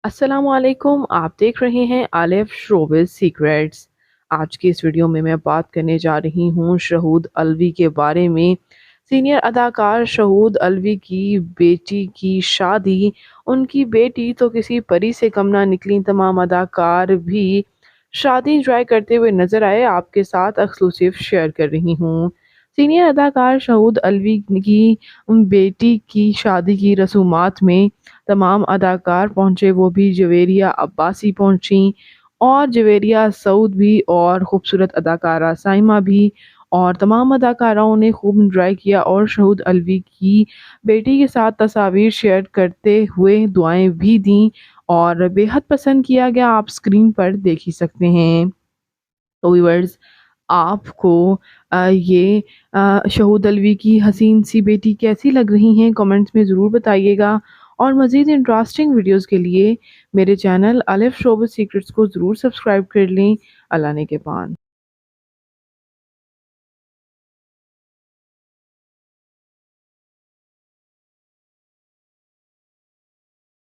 السلام علیکم، آپ دیکھ رہے ہیں الف شوبز سیکریٹس۔ آج کی اس ویڈیو میں بات کرنے جا رہی ہوں شہود علوی کے بارے میں۔ سینئر اداکار شہود علوی کی بیٹی کی شادی۔ ان کی بیٹی تو کسی پری سے کم نہ نکلی، تمام اداکار بھی شادی انجوائے کرتے ہوئے نظر آئے۔ آپ کے ساتھ ایکسکلوسیو شیئر کر رہی ہوں۔ سینئر اداکار شہود علوی کی بیٹی کی شادی کی رسومات میں تمام اداکار پہنچے، وہ بھی جویریہ عباسی پہنچیں اور جویریہ سعود بھی، اور خوبصورت اداکارہ سائمہ بھی، اور تمام اداکاراؤں نے خوب انجوائے کیا اور شہود علوی کی بیٹی کے ساتھ تصاویر شیئر کرتے ہوئے دعائیں بھی دیں اور بے حد پسند کیا گیا۔ آپ اسکرین پر دیکھ ہی سکتے ہیں۔ تو ویورز، آپ کو یہ شہود علوی کی حسین سی بیٹی کیسی لگ رہی ہیں؟ کمنٹس میں ضرور بتائیے گا، اور مزید انٹرسٹنگ ویڈیوز کے لیے میرے چینل الف شوبز سیکرٹس کو ضرور سبسکرائب کر لیں۔ اللہ نے کے پان۔